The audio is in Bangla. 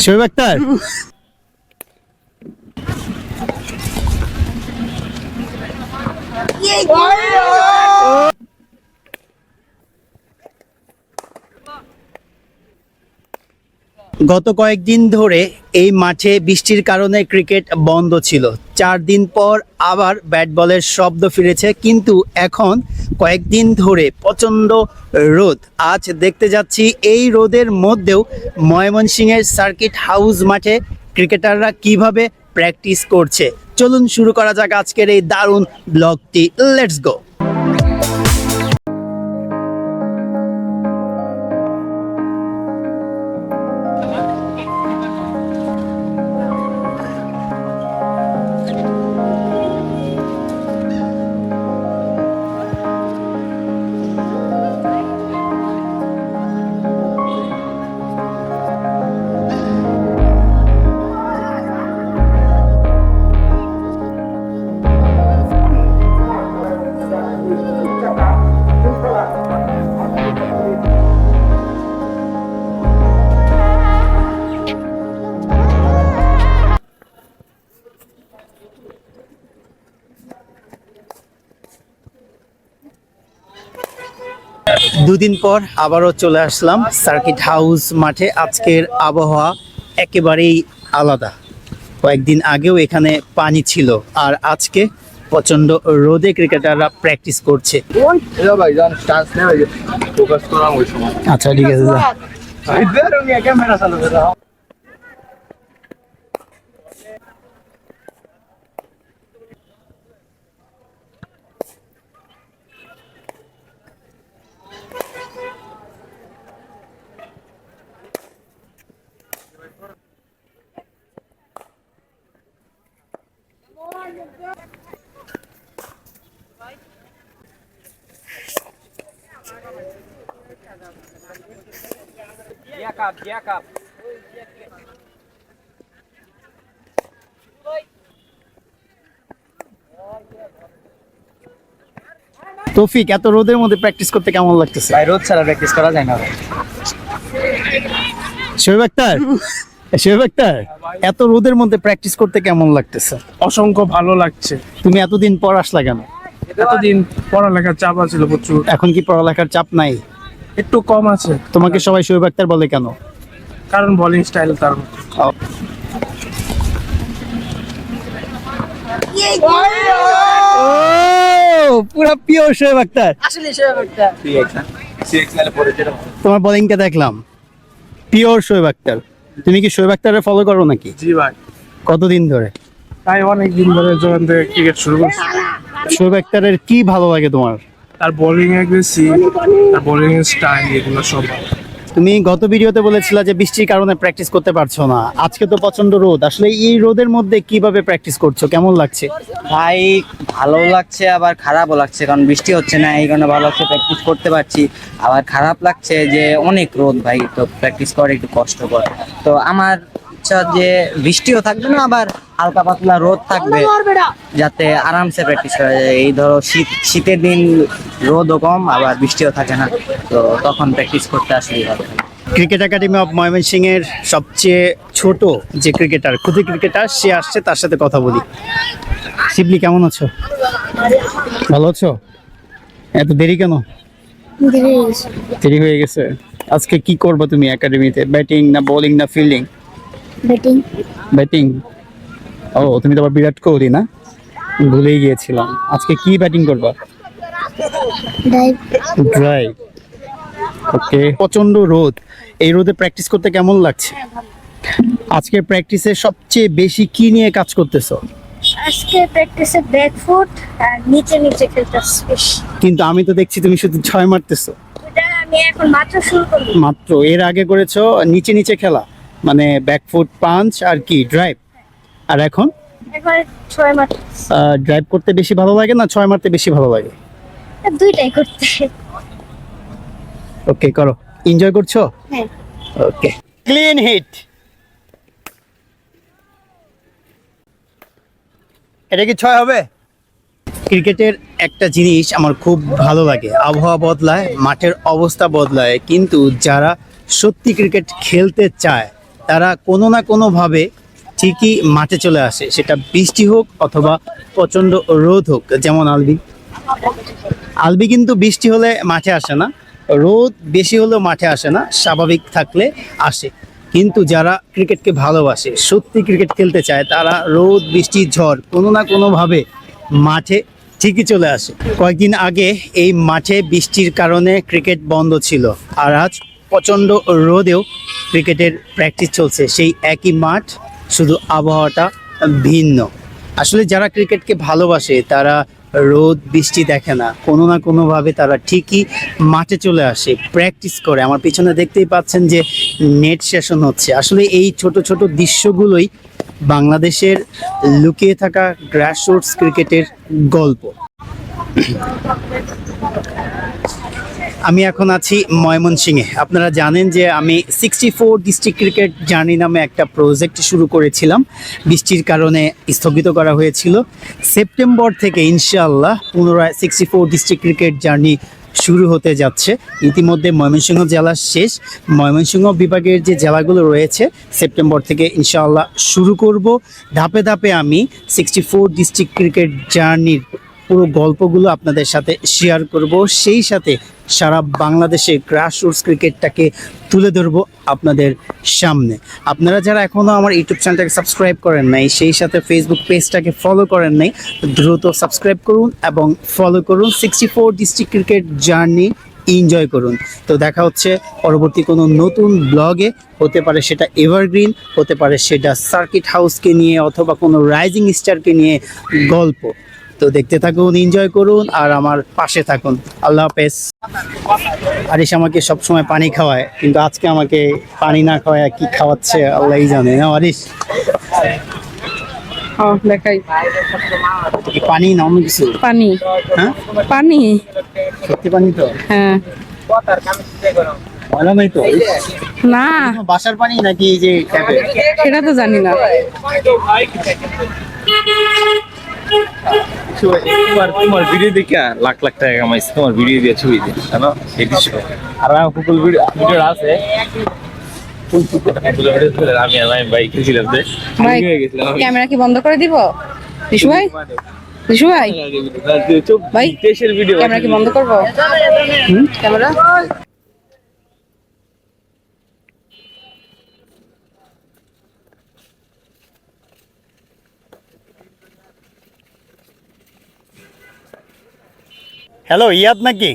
শোয়েব আক্তার গত কয়েকদিন ধরে এই মাঠে বৃষ্টির কারণে ক্রিকেট বন্ধ ছিল। 4 দিন পর আবার ব্যাট বলের শব্দ ফিরেছে, কিন্তু এখন কয়েকদিন ধরে প্রচণ্ড রোদ। আজ দেখতে যাচ্ছি এই রোদের মধ্যেও ময়মনসিংহের সার্কিট হাউস মাঠে ক্রিকেটাররা কিভাবে প্র্যাকটিস করছে। চলুন শুরু করা যাক আজকের এই দারুণ ব্লগটি। Let's go. দুদিন পর আবারও চলে আসলাম সার্কিট হাউস মাঠে। আজকের আবহাওয়া একেবারেই আলাদা। কয়েকদিন আগেও এখানে পানি ছিল, আর আজকে প্রচন্ড রোদে ক্রিকেটাররা প্র্যাকটিস করছে। আচ্ছা ঠিক আছে। তৌফিক, এত রোদের মধ্যে প্র্যাকটিস করতে কেমন লাগতেছে? ভাই রোদ ছাড়া প্র্যাকটিস করা যায় না ভাই। শোয়েব আক্তার, এত রোদের মধ্যে প্র্যাকটিস করতে কেমন লাগতেছে? অসংখ্য ভালো লাগছে। তুমি এতদিন পর আসলা কেন? এতদিন পড়ালেখার চাপ ছিল প্রচুর, এখন কি পড়ালেখার চাপ নাই? একটু কম আছে। তোমাকে সবাই শোয়েব আক্তার বলে কেন? কারণ বোলিং স্টাইল তার মতো। পুরা পিওর শোয়েব আক্তার। আসলে শোয়েব আক্তার তোমার বোলিংটা দেখলাম, পিওর শোয়েব আক্তার। তুমি কি শোয়েব আক্তারের ফলো করো নাকি? জি ভাই, কতদিন ধরে? তাই অনেক দিন ধরে যখন থেকে ক্রিকেট শুরু করছি। শোয়েব আক্তারের কি ভালো লাগে তোমার? তার বোলিং অ্যাগ্রেসিভ, তার বোলিং স্টাইল, এগুলো সব ভালো। তুমি গত ভিডিওতে বলেছিলা যে বৃষ্টির কারণে প্র্যাকটিস করতে পারছো না। আজকে তো প্রচন্ড রোদ। আসলে এই রোদের মধ্যে কিভাবে প্র্যাকটিস করছো, কেমন লাগছে? ভাই ভালো লাগছে আবার খারাপও লাগছে, কারণ বৃষ্টি হচ্ছে না, এই কারণে ভালো লাগছে, প্র্যাকটিস করতে পারছি। আবার খারাপ লাগছে যে অনেক রোদ ভাই, তো প্র্যাকটিস করে একটু কষ্টকর। তো আমার ইচ্ছা যে বৃষ্টিও থাকবে না, আবার হালকা পাতলা রোদ থাকবে, যাতে আরামসে প্র্যাকটিস করা যায়। এই ধরো শীতের দিন রোদও কম, আবার বৃষ্টিও থাকে না, তো তখন প্র্যাকটিস করতে আসলেই হবে। ক্রিকেট একাডেমি অফ ময়মনসিংহের সবচেয়ে ছোট যে ক্রিকেটার, ক্ষুদি ক্রিকেটার, সে আসছে, তার সাথে কথা বলি। শিবলি, কেমন আছো? ভালো আছো? এত দেরি কেন? দেরি হয়ে গেছে। আজকে কি করবে তুমি একাডেমিতে? ব্যাটিং না বোলিং না ফিল্ডিং? ব্যাটিং। ও, তুমি তো আবার বিরাট কোহলি না? ভুলেই গিয়েছিলাম। আজকে কি ব্যাটিং করবা? ড্রাইভ। ওকে। প্রচন্ড রোদ, এই রোদে প্র্যাকটিস করতে কেমন লাগছে? আজকে প্র্যাকটিসে সবচেয়ে বেশি কি নিয়ে কাজ করতেছো? আজকে প্র্যাকটিসে ব্যাকফুট আর নিচে নিচে খেলতেছি বেশি। কিন্তু আমি তো দেখছি তুমি শুধু 6 মারতেছো। এটা আমি এখন মাত্র শুরু করব। মাত্র? এর আগে করেছো নিচে নিচে খেলা, মানে ব্যাকফুট, পাঞ্চ আর কি ড্রাইভ। আর এখন একবারে 6 মারতেছি। ড্রাইভ করতে বেশি ভালো লাগে না 6 মারতে বেশি ভালো লাগে? দুইটাই করতে। ওকে, করো। এনজয় করছো? হ্যাঁ। ওকে। Clean hit. এটা কি 6 হবে? ক্রিকেটের একটা জিনিস আমার খুব ভালো লাগে, আবহাওয়া বদলায়, মাঠের অবস্থা বদলায়, কিন্তু যারা সত্যি ক্রিকেট খেলতে চায় তারা কোনো না কোনোভাবে ঠিকই মাঠে চলে আসে, সেটা বৃষ্টি হোক অথবা প্রচণ্ড রোদ হোক। যেমন আলবি কিন্তু বৃষ্টি হলে মাঠে আসে না, রোদ বেশি হলেও মাঠে আসে না, স্বাভাবিক থাকলে আসে। কিন্তু যারা ক্রিকেটকে ভালোবাসে, সত্যি ক্রিকেট খেলতে চায়, তারা রোদ বৃষ্টি ঝড় কোনো না কোনোভাবে মাঠে ঠিকই চলে আসে। কয়েকদিন আগে এই মাঠে বৃষ্টির কারণে ক্রিকেট বন্ধ ছিল, আর আজ প্রচণ্ড রোদেও ক্রিকেটের প্র্যাকটিস চলছে। সেই একই মাঠ, শুধু আবহাওয়াটা ভিন্ন। আসলে যারা ক্রিকেটকে ভালোবাসে তারা রোদ বৃষ্টি দেখে না, কোনো না কোনোভাবে তারা ঠিকই মাঠে চলে আসে, প্র্যাকটিস করে। আমার পিছনে দেখতেই পাচ্ছেন যে নেট সেশন হচ্ছে। আসলে এই ছোট ছোট দৃশ্যগুলোই বাংলাদেশের লুকিয়ে থাকা গ্রাসরুটস ক্রিকেটের গল্প। আমি এখন আছি ময়মনসিংহে। আপনারা জানেন যে আমি 64 ডিস্ট্রিক্ট ক্রিকেট জার্নি নামে একটা প্রজেক্ট শুরু করেছিলাম, বৃষ্টির কারণে স্থগিত করা হয়েছিল। সেপ্টেম্বর থেকে ইনশাআল্লাহ পুনরায় 64 ডিস্ট্রিক্ট ক্রিকেট জার্নি শুরু হতে যাচ্ছে। ইতিমধ্যে ময়মনসিংহ জেলা শেষ, ময়মনসিংহ বিভাগের যে জেলাগুলো রয়েছে সেপ্টেম্বর থেকে ইনশাআল্লাহ শুরু করব। ধাপে ধাপে আমি 64 ডিস্ট্রিক্ট ক্রিকেট জার্নির পুরো গল্পগুলো আপনাদের সাথে শেয়ার করব, সেই সাথে সারা বাংলাদেশে গ্রাসরুটস ক্রিকেটটাকে তুলে ধরবো আপনাদের সামনে। আপনারা যারা এখনও আমার ইউটিউব চ্যানেলটাকে সাবস্ক্রাইব করেন নাই, সেই সাথে ফেসবুক পেজটাকে ফলো করেন নাই, দ্রুত সাবস্ক্রাইব করুন এবং ফলো করুন। 64 ডিস্ট্রিক্ট ক্রিকেট জার্নি এনজয় করুন। তো দেখা হচ্ছে পরবর্তী কোনো নতুন ব্লগে, হতে পারে সেটা এভারগ্রিন, হতে পারে সেটা সার্কিট হাউসকে নিয়ে অথবা কোনো রাইজিং স্টারকে নিয়ে গল্প। তো দেখতে থাকুন, এনজয় করুন আর আমার পাশে থাকুন। আল্লাহ হাফেজ। আরিশ আমাকে সবসময় পানি খাওয়ায়, কিন্তু আজকে আমাকে পানি না খাওয়ায় কি খাওয়াচ্ছে আল্লাহই জানে। না আরিশ, দেখাই কি পানি না অন্য কিছু? পানি, হ্যাঁ পানি, সত্যি পানি তো? হ্যাঁ। ময়লা নাই তো? না, বাসার পানি নাকি এই যে ট্যাপের? সেটা তো জানি না। তোমার ভিডিও দেখে লাখ লাখ টাকা কামাইছে, তোমার ভিডিও দিয়ে ছবি দিয়ে জানো এই দৃশ্য। আর আমার কুকুল ভিডিও আছে, আমি আর আমি ভাই খেয়েছিলাম যে ভাই, ক্যামেরা কি বন্ধ করে দিব? রিশু ভাই, রিশু ভাই, ভাই, দেশের ভিডিও ক্যামেরা কি বন্ধ করবো? ক্যামেরা হ্যালো, ইয়াদ নাকি?